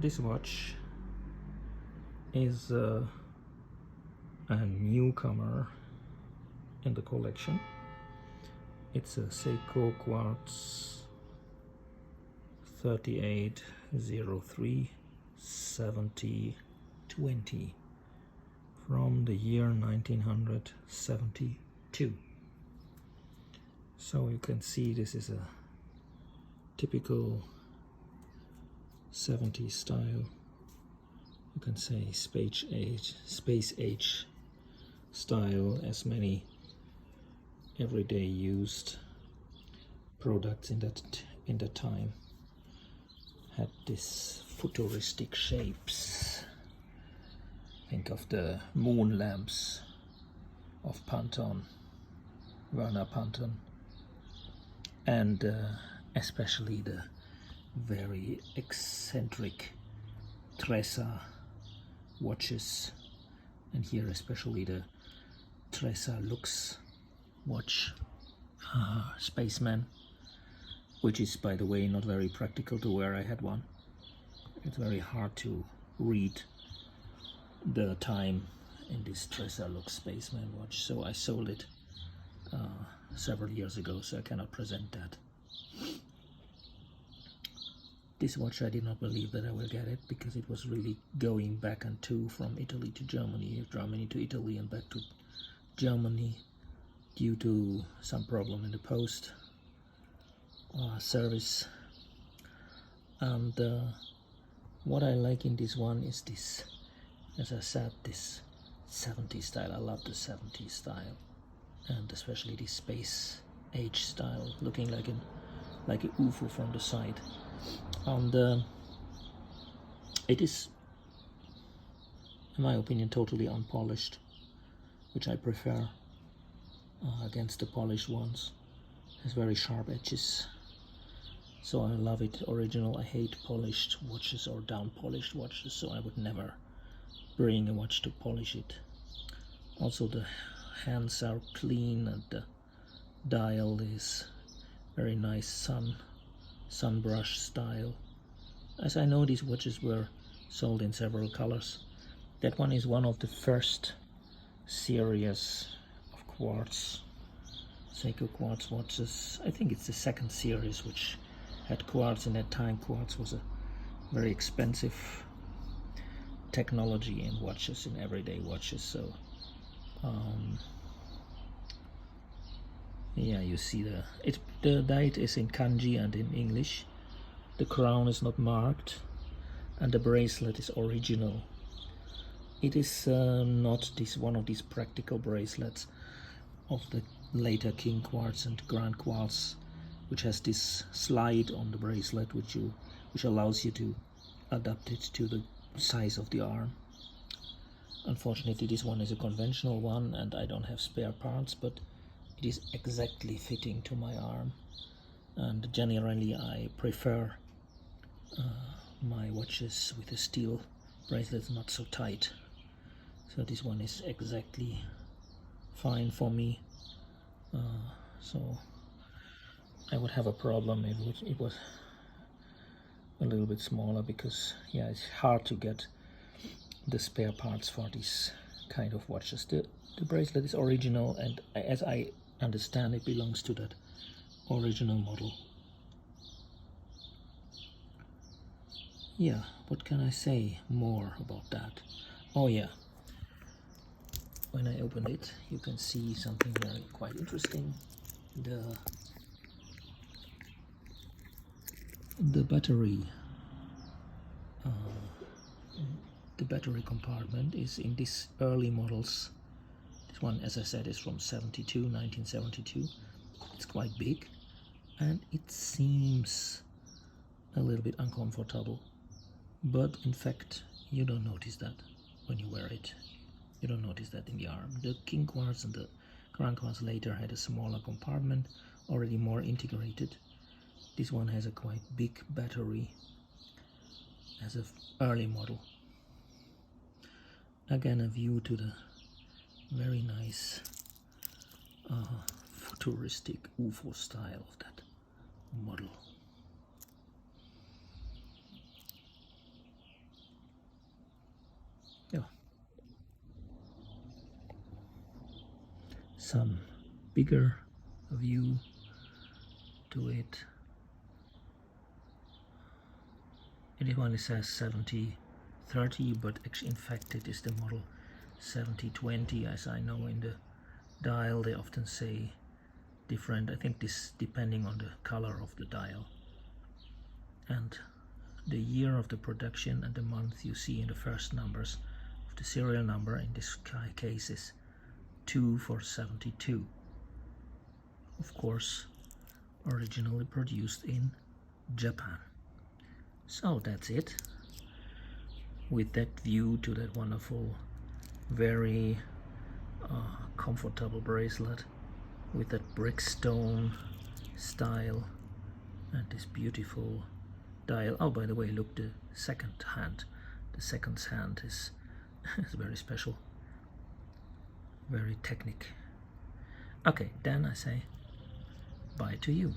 This watch is a newcomer in the collection. It's a Seiko Quartz 3803 7020 from the year 1972. So you can see this is a typical 70s style. You can say space age style, as many everyday used products in that time had this futuristic shapes. Think of the moon lamps of Werner Panton, and especially the very eccentric Tressa watches, and here especially the Tressa Lux watch, Spaceman, which is, by the way, not very practical to wear. I had one. It's very hard to read the time in this Tressa Lux Spaceman watch, so I sold it several years ago, so I cannot present that. This watch, I did not believe that I will get it, because it was really going back and to from Italy to Germany, Germany to Italy, and back to Germany due to some problem in the post service. And what I like in this one is this, as I said, this 70s style. I love the 70s style, and especially this space age style, looking like an UFO from the side. And it is, in my opinion, totally unpolished, which I prefer against the polished ones. It has very sharp edges, so I love it original. I hate polished watches or down polished watches, so I would never bring a watch to polish it. Also, the hands are clean, and the dial is very nice sun brush style. As I know, these watches were sold in several colors. That one is one of the first series of quartz, Seiko Quartz watches. I think it's the second series which had quartz. In that time, quartz was a very expensive technology in watches, in everyday watches. So yeah, you see the date is in kanji and in English. The crown is not marked, and the bracelet is original. It is not one of these practical bracelets of the later King Quartz and Grand Quartz, which has this slide on the bracelet, which allows you to adapt it to the size of the arm. Unfortunately, this one is a conventional one, and I don't have spare parts, but it is exactly fitting to my arm. And generally I prefer my watches with a steel bracelet, not so tight. So this one is exactly fine for me. So I would have a problem if it was a little bit smaller, because yeah, it's hard to get the spare parts for these kind of watches. The bracelet is original, and as I understand, it belongs to that original model. Yeah, what can I say more about that? Oh yeah, when I open it, you can see something quite interesting. The battery compartment is in these early models. This one, as I said, is from 1972. It's quite big, and it seems a little bit uncomfortable, but in fact you don't notice that when you wear it. You don't notice that in the arm. The King Quartz and the Grand Quartz later had a smaller compartment, already more integrated. This one has a quite big battery as an early model. Again, a view to the very nice futuristic UFO style of that. model. Yeah. Some bigger view to it. It only says 70/30, but in fact it is the model 70/20, as I know in the dial they often say different. I think this depending on the color of the dial. And the year of the production and the month you see in the first numbers of the serial number, in this case is 2 for 72. Of course, originally produced in Japan. So that's it. With that view to that wonderful, very comfortable bracelet with that brickstone style and this beautiful dial. Oh, by the way, look, the second hand. The second hand is very special, very technic. Okay, then I say bye to you.